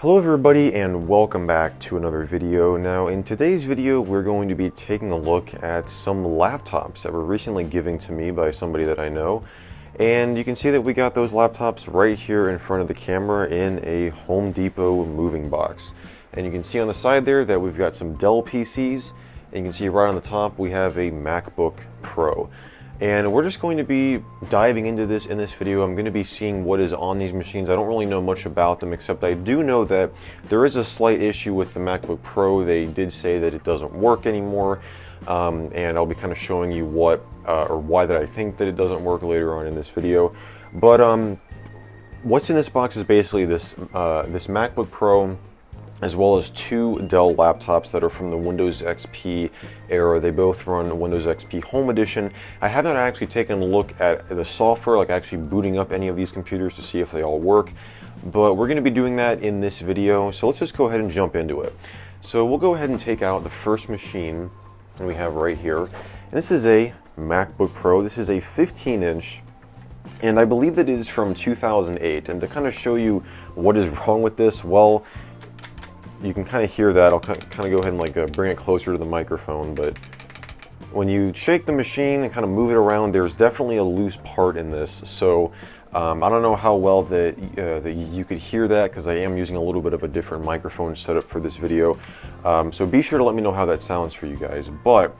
Hello everybody and welcome back to another video. Now in today's video we're going to be taking a look at some laptops that were recently given to me by somebody that I know. And you can see that we got those laptops right here in front of the camera in a Home Depot moving box. And you can see on the side there that we've got some Dell PCs, and you can see right on the top we have a MacBook Pro. And we're just going to be diving into this in this video. I'm going to be seeing what is on these machines. I don't really know much about them, except I do know that there is a slight issue with the MacBook Pro. They did say that it doesn't work anymore, and I'll be kind of showing you what or why that I think that it doesn't work later on in this video. But what's in this box is basically this MacBook Pro, as well as two Dell laptops that are from the Windows XP era. They both run Windows XP Home Edition. I have not actually taken a look at the software, like actually booting up any of these computers to see if they all work, but we're going to be doing that in this video, so let's just go ahead and jump into it. So we'll go ahead and take out the first machine that we have right here. And this is a MacBook Pro. This is a 15-inch, and I believe that it is from 2008. And to kind of show you what is wrong with this, well, you can kind of hear that. I'll kind of go ahead and bring it closer to the microphone, but when you shake the machine and kind of move it around, there's definitely a loose part in this. So I don't know how well that you could hear that, because I am using a little bit of a different microphone setup for this video. So be sure to let me know how that sounds for you guys. But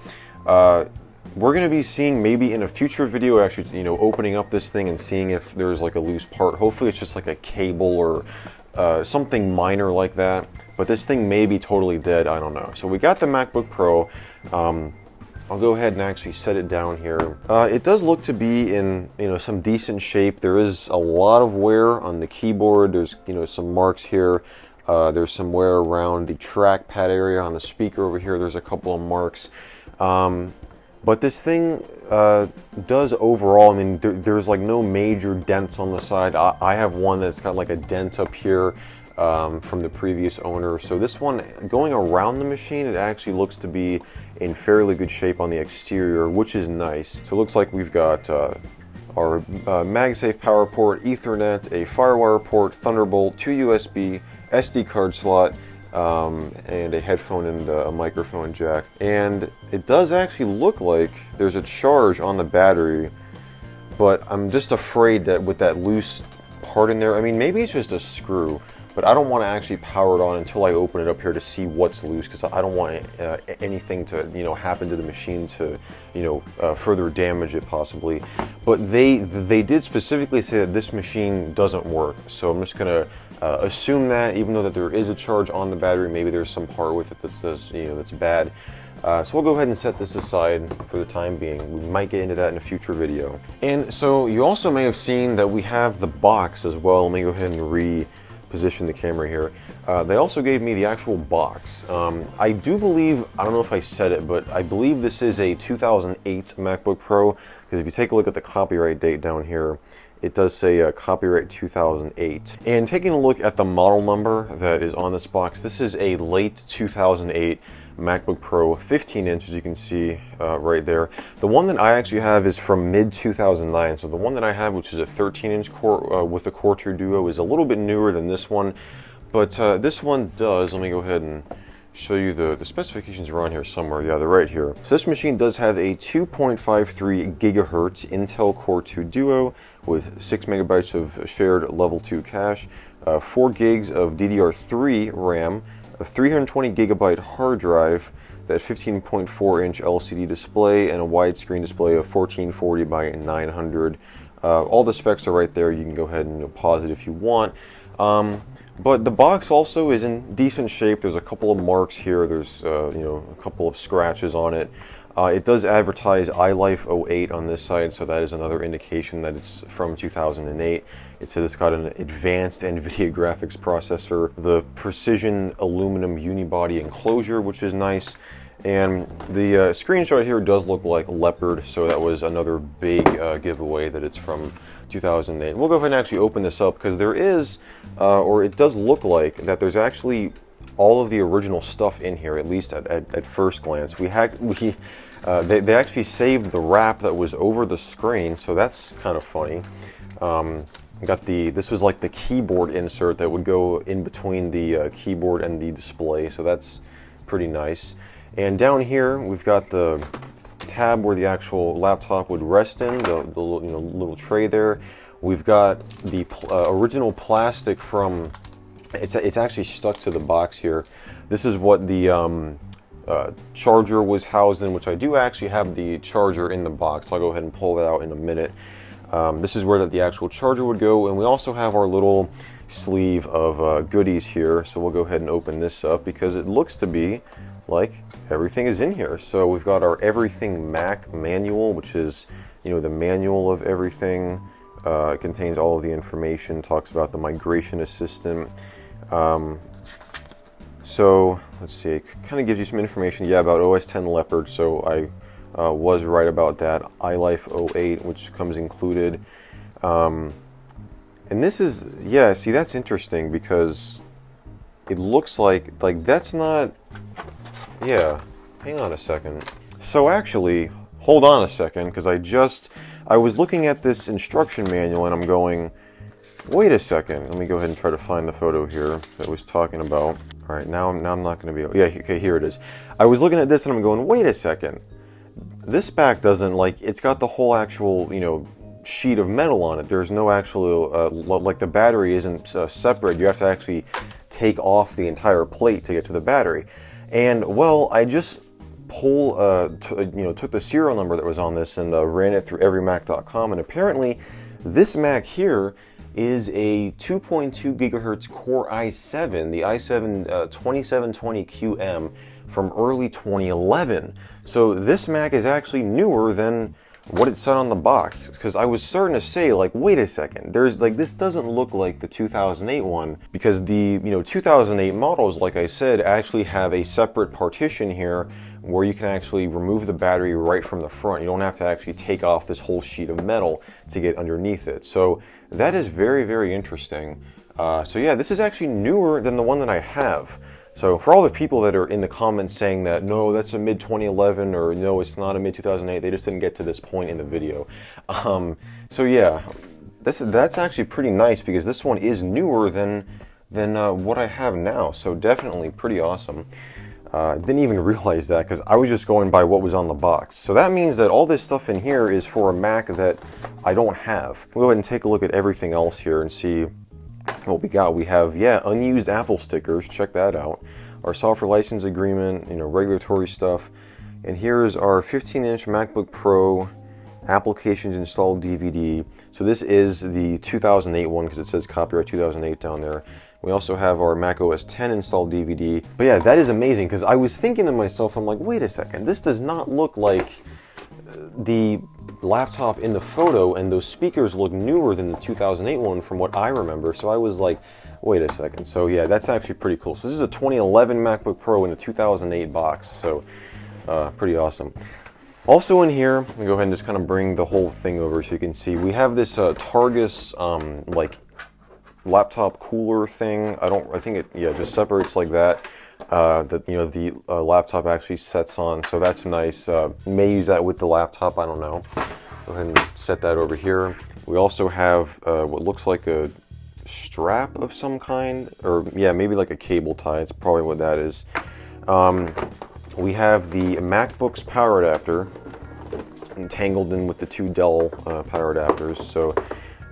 we're going to be seeing, maybe in a future video, actually, opening up this thing and seeing if there's like a loose part. Hopefully it's just like a cable or something minor like that. But this thing may be totally dead, I don't know. So we got the MacBook Pro. I'll go ahead and actually set it down here. It does look to be in some decent shape. There is a lot of wear on the keyboard. There's some marks here. There's some wear around the trackpad area on the speaker over here. There's a couple of marks. But this thing does overall, I mean, there's like no major dents on the side. I have one that's got like a dent up here from the previous owner. So this one, going around the machine, it actually looks to be in fairly good shape on the exterior, which is nice. So it looks like we've got our MagSafe power port, Ethernet, a FireWire port, Thunderbolt, 2 USB, SD card slot, and a headphone and a microphone jack. And it does actually look like there's a charge on the battery, but I'm just afraid that with that loose part in there, I mean, maybe it's just a screw, but I don't want to actually power it on until I open it up here to see what's loose, because I don't want anything to happen to the machine to further damage it possibly. But they did specifically say that this machine doesn't work, so I'm just gonna assume that, even though that there is a charge on the battery, maybe there's some part with it that's bad. So we'll go ahead and set this aside for the time being. We might get into that in a future video. And so you also may have seen that we have the box as well. Let me go ahead and reposition the camera here. They also gave me the actual box. I do believe, I don't know if I said it, but I believe this is a 2008 MacBook Pro, because if you take a look at the copyright date down here, it does say copyright 2008. And taking a look at the model number that is on this box, this is a late 2008 MacBook Pro 15-inch, as you can see right there. The one that I actually have is from mid-2009. So the one that I have, which is a 13-inch core with the Core 2 Duo, is a little bit newer than this one. But this one does, let me go ahead and show you the specifications are on here somewhere. Yeah, they're right here. So this machine does have a 2.53 gigahertz Intel Core 2 Duo with 6 megabytes of shared level 2 cache, 4 gigs of DDR3 RAM, a 320 gigabyte hard drive, that 15.4 inch LCD display, and a widescreen display of 1440 by 900. All the specs are right there. You can go ahead and pause it if you want. But the box also is in decent shape. There's a couple of marks here. There's a couple of scratches on it. It does advertise iLife 08 on this side, so that is another indication that it's from 2008. It says it's got an advanced NVIDIA graphics processor, the precision aluminum unibody enclosure, which is nice. And the screenshot here does look like leopard, so that was another big giveaway that it's from 2008. We'll go ahead and actually open this up, because there is, or it does look like that there's actually all of the original stuff in here, at least at first glance. They actually saved the wrap that was over the screen, so that's kind of funny. this was like the keyboard insert that would go in between the keyboard and the display, so that's pretty nice. And down here we've got the tab where the actual laptop would rest in, the little tray there. We've got the original plastic from, it's actually stuck to the box here. This is what the charger was housed in, which I do actually have the charger in the box. I'll go ahead and pull that out in a minute. This is where the actual charger would go, and we also have our little sleeve of goodies here. So we'll go ahead and open this up because it looks to be like everything is in here. So we've got our Everything Mac manual, which is, the manual of everything. It contains all of the information, talks about the migration assistant. So let's see, it kind of gives you some information, about OS X Leopard. So I was right about that. iLife 08, which comes included. And this is, see, that's interesting because it looks like that's not, hang on a second. So actually, hold on a second, because I was looking at this instruction manual and I'm going, wait a second. Let me go ahead and try to find the photo here that was talking about. All right, now I'm not going to be able, okay, here it is. I was looking at this and I'm going, wait a second. This back doesn't, it's got the whole actual, sheet of metal on it. There's no actual, the battery isn't separate. You have to actually take off the entire plate to get to the battery. And well, I just took the serial number that was on this and ran it through everymac.com, and apparently this Mac here is a 2.2 gigahertz Core i7, the i7 2720QM from early 2011. So this Mac is actually newer than what it said on the box, because I was starting to say, wait a second, there's this doesn't look like the 2008 one, because the 2008 models, like I said, actually have a separate partition here where you can actually remove the battery right from the front. You don't have to actually take off this whole sheet of metal to get underneath it. So that is very, very interesting. So yeah, this is actually newer than the one that I have. So for all the people that are in the comments saying that, no, that's a mid-2011, or no, it's not a mid-2008, they just didn't get to this point in the video. So yeah, that's actually pretty nice, because this one is newer than what I have now. So definitely pretty awesome. Didn't even realize that, because I was just going by what was on the box. So that means that all this stuff in here is for a Mac that I don't have. We'll go ahead and take a look at everything else here and see what we got. We have, unused Apple stickers. Check that out. Our software license agreement, regulatory stuff. And here is our 15-inch MacBook Pro applications installed DVD. So this is the 2008 one, because it says copyright 2008 down there. We also have our Mac OS X installed DVD. But yeah, that is amazing, because I was thinking to myself, I'm like, wait a second, this does not look like the laptop in the photo, and those speakers look newer than the 2008 one from what I remember. So I was like, wait a second. So yeah, that's actually pretty cool. So this is a 2011 MacBook Pro in a 2008 box. So pretty awesome. Also in here, let me go ahead and just kind of bring the whole thing over so you can see. We have this Targus laptop cooler thing. I think it just separates like that. The laptop actually sets on, so that's nice. May use that with the laptop, I don't know. Go ahead and set that over here. We also have what looks like a strap of some kind, or maybe like a cable tie. It's probably what that is. We have the MacBook's power adapter entangled in with the two Dell power adapters. So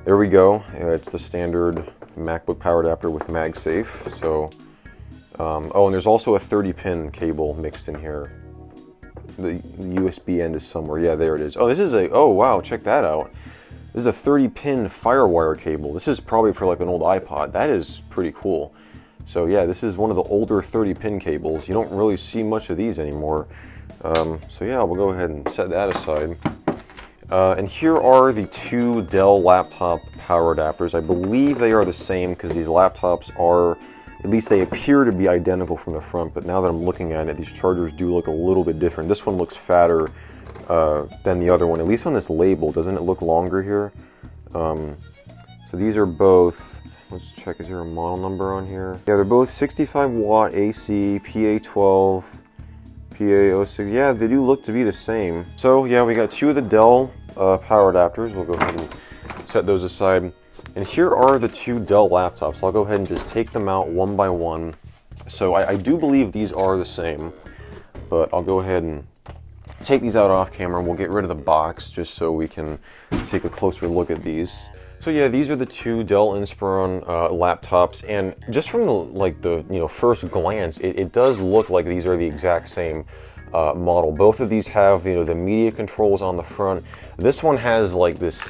there we go. It's the standard MacBook power adapter with MagSafe. So oh, and there's also a 30-pin cable mixed in here. The USB end is somewhere. Yeah, there it is. Oh, this is oh wow, check that out. This is a 30-pin FireWire cable. This is probably for like an old iPod. That is pretty cool. So yeah, this is one of the older 30-pin cables. You don't really see much of these anymore. So yeah, we'll go ahead and set that aside. And here are the two Dell laptop power adapters. I believe they are the same, because these laptops are, at least they appear to be identical from the front, but now that I'm looking at it, these chargers do look a little bit different. This one looks fatter than the other one, at least on this label. Doesn't it look longer here? So these are both, let's check, is there a model number on here? Yeah, they're both 65 watt AC, PA12, PA06. Yeah, they do look to be the same. So yeah, we got two of the Dell power adapters. We'll go ahead and set those aside. And here are the two Dell laptops. I'll go ahead and just take them out one by one. So I do believe these are the same, but I'll go ahead and take these out off camera. We'll get rid of the box just so we can take a closer look at these. So yeah, these are the two Dell Inspiron laptops, and just from the first glance, it does look like these are the exact same model. Both of these have the media controls on the front. This one has like this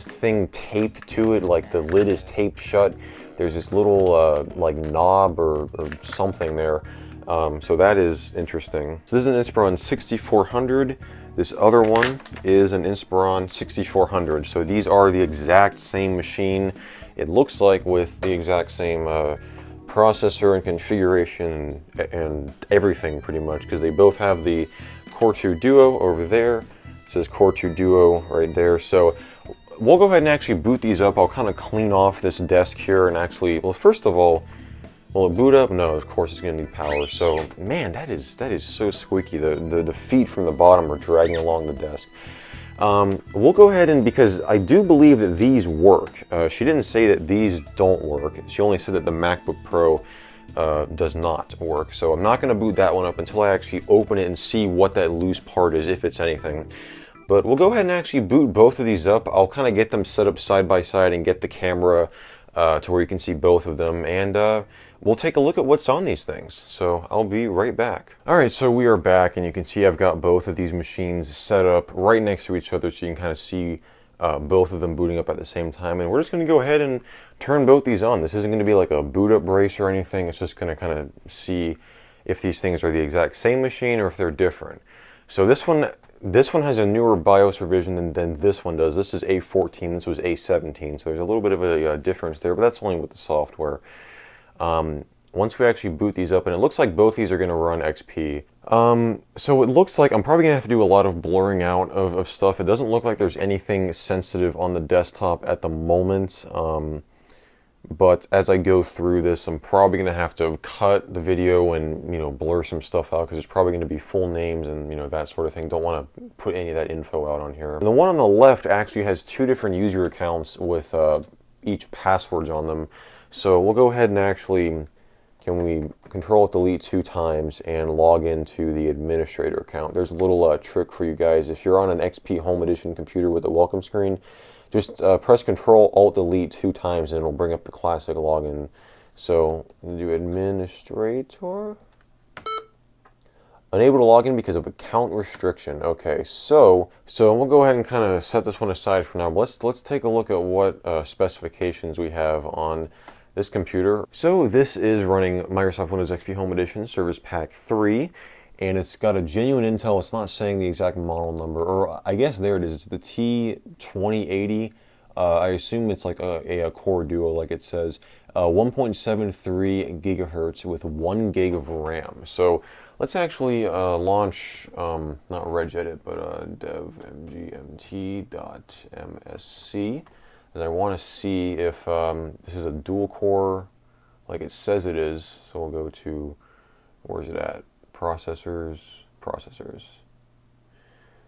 thing taped to it, like the lid is taped shut. There's this little like knob or something there. So that is interesting. So this is an Inspiron 6400. This other one is an Inspiron 6400. So these are the exact same machine. It looks like with the exact same processor and configuration and everything pretty much, because they both have the Core 2 Duo over there. It says Core 2 Duo right there. So we'll go ahead and actually boot these up. I'll kind of clean off this desk here and actually, well, first of all, will it boot up? No, of course it's going to need power. So, man, that is so squeaky. The feet from the bottom are dragging along the desk. We'll go ahead and, because I do believe that these work. She didn't say that these don't work. She only said that the MacBook Pro does not work. So I'm not going to boot that one up until I actually open it and see what that loose part is, if it's anything. But we'll go ahead and actually boot both of these up. I'll kind of get them set up side by side and get the camera to where you can see both of them. And we'll take a look at what's on these things. So I'll be right back. All right, so we are back, and you can see I've got both of these machines set up right next to each other so you can kind of see both of them booting up at the same time. And we're just going to go ahead and turn both these on. This isn't going to be like a boot up brace or anything. It's just going to kind of see if these things are the exact same machine or if they're different. So this one has a newer BIOS revision than this one does. This is A14, this was A17, so there's a little bit of a difference there, but that's only with the software. Once we actually boot these up, and it looks like both these are going to run XP. So it looks like I'm probably going to have to do a lot of blurring out of stuff. It doesn't look like there's anything sensitive on the desktop at the moment. But as I go through this, I'm probably going to have to cut the video and, blur some stuff out, because there's probably going to be full names and, that sort of thing. Don't want to put any of that info out on here. And the one on the left actually has two different user accounts with each passwords on them. So we'll go ahead and actually, can we Control-Delete 2 times and log into the administrator account. There's a little trick for you guys. If you're on an XP Home Edition computer with a welcome screen, just press Control-Alt-Delete 2 times and it'll bring up the classic login. So do administrator. Unable to log in because of account restriction. Okay, so we'll go ahead and kind of set this one aside for now. But let's take a look at what specifications we have on this computer. So this is running Microsoft Windows XP Home Edition Service Pack 3. And it's got a genuine Intel. It's not saying the exact model number, or I guess there it is. It's the T2080. I assume it's like a Core Duo, like it says. 1.73 gigahertz with 1 gig of RAM. So let's actually launch, not regedit, but dev mgmt.msc. And I want to see if this is a dual core, like it says it is. So we'll go to, where is it at? Processors.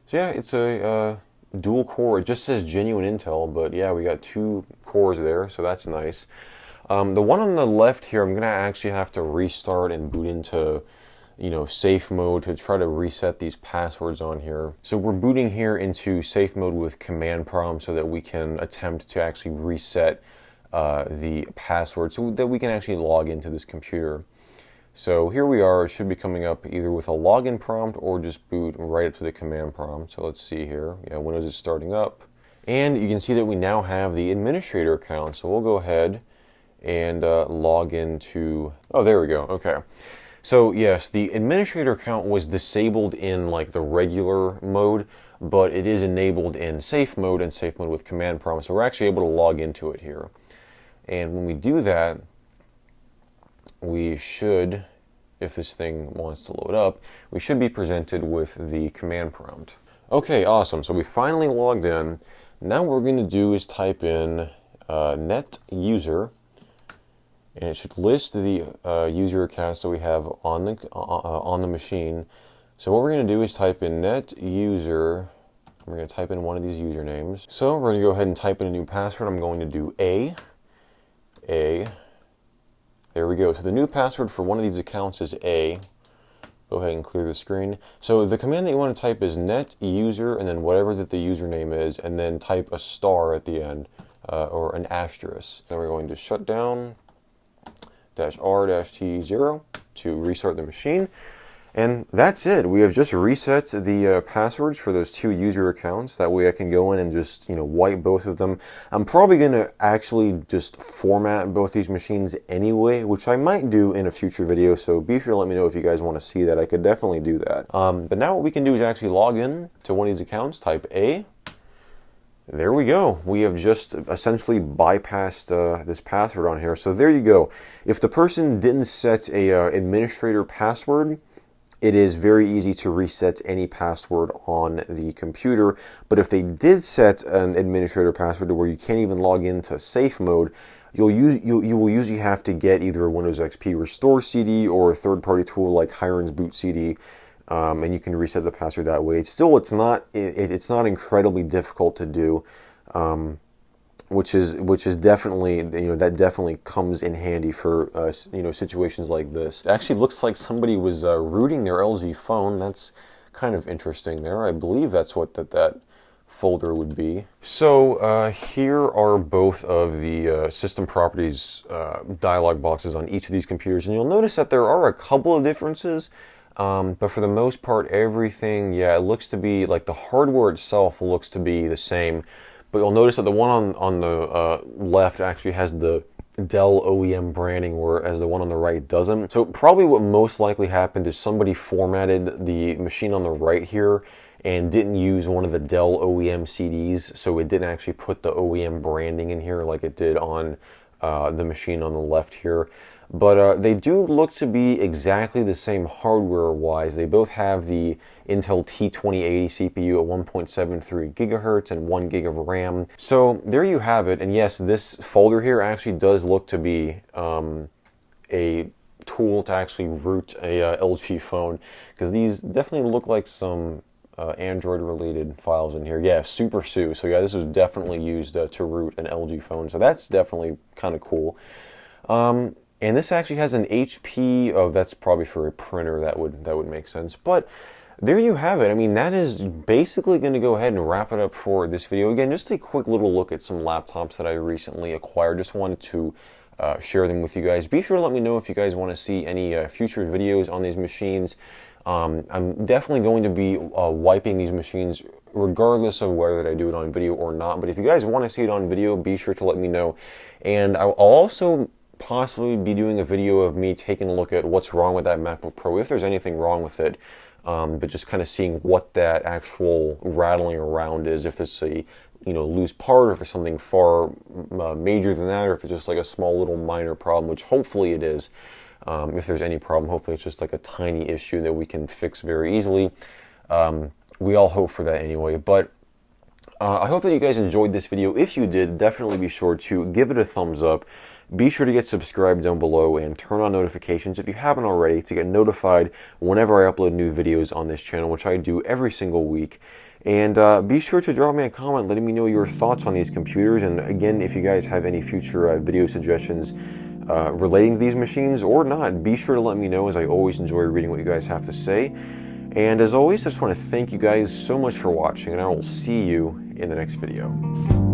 So yeah, it's a dual core. It just says genuine Intel, but yeah, we got 2 cores there, so that's nice. The one on the left here, I'm gonna actually have to restart and boot into, safe mode to try to reset these passwords on here. So we're booting here into safe mode with command prompt so that we can attempt to actually reset the password so that we can actually log into this computer. So here we are. It should be coming up either with a login prompt or just boot right up to the command prompt. So let's see here. Yeah, Windows is starting up. And you can see that we now have the administrator account. So we'll go ahead and log into, oh, there we go. Okay. So yes, the administrator account was disabled in like the regular mode, but it is enabled in safe mode and safe mode with command prompt. So we're actually able to log into it here. And when we do that, we should, if this thing wants to load up, we should be presented with the command prompt. Okay, awesome. So we finally logged in. Now what we're going to do is type in net user, and it should list the user accounts that we have on the machine. So what we're going to do is type in net user We're going to type in one of these usernames. So we're going to go ahead and type in a new password. I'm going to do A. There we go. So the new password for one of these accounts is A. Go ahead and clear the screen. So the command that you want to type is net user and then whatever that the username is, and then type a star at the end, or an asterisk. Then we're going to shut down -R-T0 to restart the machine. And that's it. We have just reset the passwords for those two user accounts. That way I can go in and just, wipe both of them. I'm probably going to actually just format both these machines anyway, which I might do in a future video. So be sure to let me know if you guys want to see that. I could definitely do that. But now what we can do is actually log in to one of these accounts, type A. There we go. We have just essentially bypassed this password on here. So there you go. If the person didn't set a administrator password, it is very easy to reset any password on the computer. But if they did set an administrator password to where you can't even log into safe mode, you will usually have to get either a Windows XP Restore CD or a third-party tool like Hiren's Boot CD, and you can reset the password that way. It's not incredibly difficult to do. Which is definitely, that definitely comes in handy for situations like this. It actually looks like somebody was rooting their LG phone. That's kind of interesting there. I believe that's what that folder would be. So here are both of the system properties dialog boxes on each of these computers, and you'll notice that there are a couple of differences. But for the most part, everything, it looks to be like the hardware itself looks to be the same. But you'll notice that the one on the left actually has the Dell OEM branding, whereas the one on the right doesn't. So probably what most likely happened is somebody formatted the machine on the right here and didn't use one of the Dell OEM CDs, so it didn't actually put the OEM branding in here like it did on the machine on the left here. But they do look to be exactly the same hardware-wise. They both have the Intel T2080 CPU at 1.73 gigahertz and 1 gig of RAM. So there you have it. And yes, this folder here actually does look to be a tool to actually root a LG phone, because these definitely look like some Android-related files in here. Yeah, Super Sue. So yeah, this was definitely used to root an LG phone. So that's definitely kind of cool. And this actually has an HP. Oh, that's probably for a printer. That would make sense. But there you have it. I mean, that is basically going to go ahead and wrap it up for this video. Again, just a quick little look at some laptops that I recently acquired. Just wanted to share them with you guys. Be sure to let me know if you guys want to see any future videos on these machines. I'm definitely going to be wiping these machines regardless of whether I do it on video or not. But if you guys want to see it on video, be sure to let me know. And I'll also possibly be doing a video of me taking a look at what's wrong with that MacBook Pro, if there's anything wrong with it, but just kind of seeing what that actual rattling around is, if it's a loose part, or if it's something far major than that, or if it's just like a small little minor problem, which hopefully it is. If there's any problem, hopefully it's just like a tiny issue that we can fix very easily. We all hope for that anyway, but I hope that you guys enjoyed this video. If you did, definitely be sure to give it a thumbs up. Be sure to get subscribed down below and turn on notifications if you haven't already, to get notified whenever I upload new videos on this channel, which I do every single week. And be sure to drop me a comment letting me know your thoughts on these computers. And again, if you guys have any future video suggestions relating to these machines or not, be sure to let me know, as I always enjoy reading what you guys have to say. And as always, I just want to thank you guys so much for watching, and I will see you in the next video.